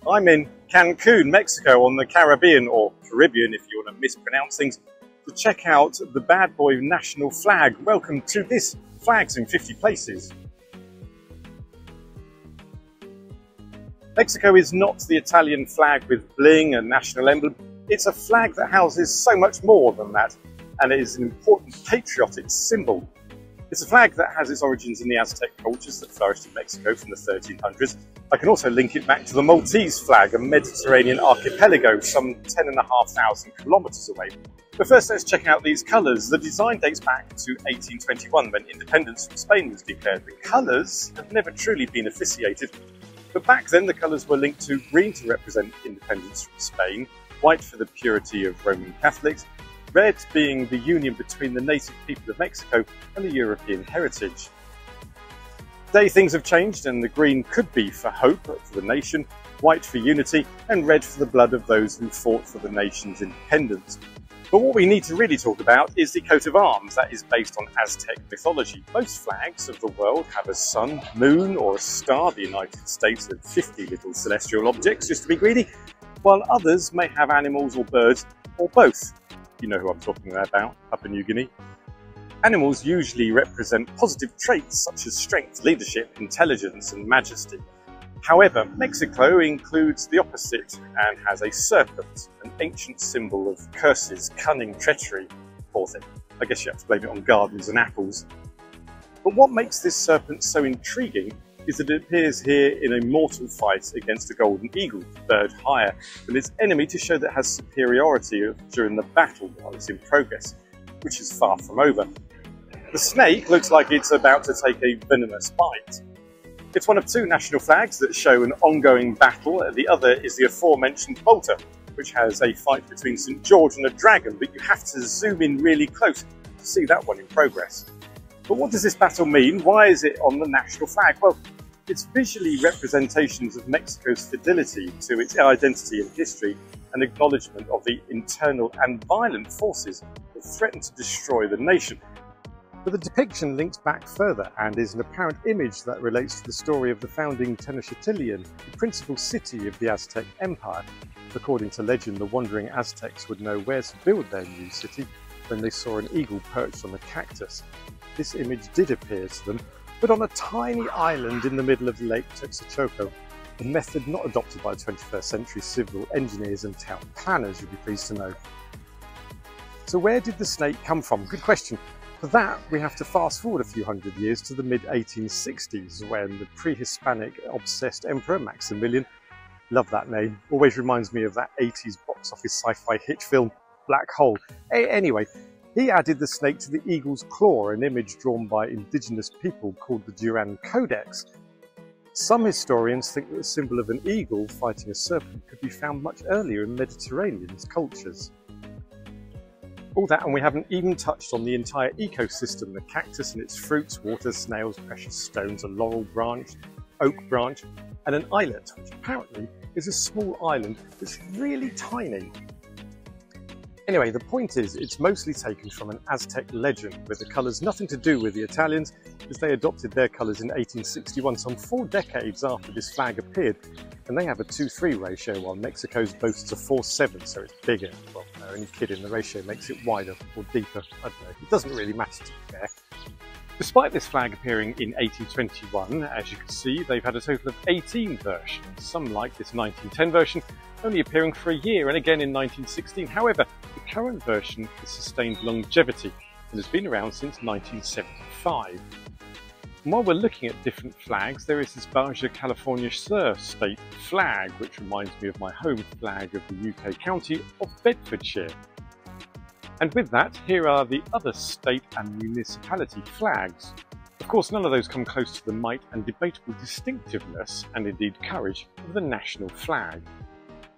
I'm in Cancun, Mexico, on the Caribbean, or Caribbean if you want to mispronounce things, to check out the bad boy national flag. Welcome to this Flags in 50 Places. Mexico is not the Italian flag with bling and national emblem. It's a flag that houses so much more than that, and it is an important patriotic symbol. It's a flag that has its origins in the Aztec cultures that flourished in Mexico from the 1300s. I can also link it back to the Maltese flag, a Mediterranean archipelago some 10,500 kilometres away. But first let's check out these colours. The design dates back to 1821 when independence from Spain was declared. The colours have never truly been officiated, but back then the colours were linked to green to represent independence from Spain, white for the purity of Roman Catholics, red being the union between the native people of Mexico and the European heritage. Today things have changed and the green could be for hope for the nation, white for unity and red for the blood of those who fought for the nation's independence. But what we need to really talk about is the coat of arms that is based on Aztec mythology. Most flags of the world have a sun, moon or a star. The United States have 50 little celestial objects just to be greedy, while others may have animals or birds or both. You know who I'm talking about, Papua New Guinea. Animals usually represent positive traits such as strength, leadership, intelligence and majesty. However, Mexico includes the opposite and has a serpent, an ancient symbol of curses, cunning, treachery, poor thing. I guess you have to blame it on gardens and apples. But what makes this serpent so intriguing is that it appears here in a mortal fight against a golden eagle, the bird higher than its enemy, to show that it has superiority during the battle while it's in progress, which is far from over. The snake looks like it's about to take a venomous bite. It's one of two national flags that show an ongoing battle. The other is the aforementioned Malta, which has a fight between St. George and a dragon, but you have to zoom in really close to see that one in progress. But what does this battle mean? Why is it on the national flag? Well, it's visually representations of Mexico's fidelity to its identity and history, an acknowledgement of the internal and violent forces that threaten to destroy the nation. But the depiction links back further and is an apparent image that relates to the story of the founding Tenochtitlan, the principal city of the Aztec Empire. According to legend, the wandering Aztecs would know where to build their new city when they saw an eagle perched on a cactus. This image did appear to them, but on a tiny island in the middle of Lake Texcoco, a method not adopted by 21st century civil engineers and town planners, you'll be pleased to know. So where did the snake come from? Good question. For that, we have to fast forward a few hundred years to the mid-1860s, when the pre-Hispanic obsessed Emperor Maximilian, love that name, always reminds me of that 80s box office sci-fi hit film, Black Hole. Anyway, he added the snake to the eagle's claw, an image drawn by indigenous people called the Duran Codex. Some historians think that the symbol of an eagle fighting a serpent could be found much earlier in Mediterranean cultures. All that, and we haven't even touched on the entire ecosystem, the cactus and its fruits, water, snails, precious stones, a laurel branch, oak branch, and an islet, which apparently is a small island that's really tiny. Anyway, the point is, it's mostly taken from an Aztec legend, with the colours nothing to do with the Italians, as they adopted their colours in 1861, some 4 decades after this flag appeared, and they have a 2:3 ratio, while Mexico's boasts a 4:7, so it's bigger. Well, no, only kidding, the ratio makes it wider or deeper, I don't know, it doesn't really matter to be fair. Despite this flag appearing in 1821, as you can see, they've had a total of 18 versions, some like this 1910 version, only appearing for a year and again in 1916. However, the current version has sustained longevity and has been around since 1975. And while we're looking at different flags, there is this Baja California Sur state flag, which reminds me of my home flag of the UK county of Bedfordshire. And with that, here are the other state and municipality flags. Of course, none of those come close to the might and debatable distinctiveness, and indeed courage, of the national flag.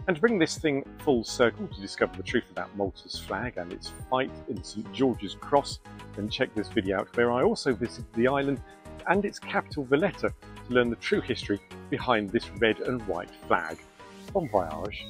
And to bring this thing full circle to discover the truth about Malta's flag and its fight in St. George's Cross, then check this video out where I also visited the island and its capital Valletta to learn the true history behind this red and white flag. Bon voyage.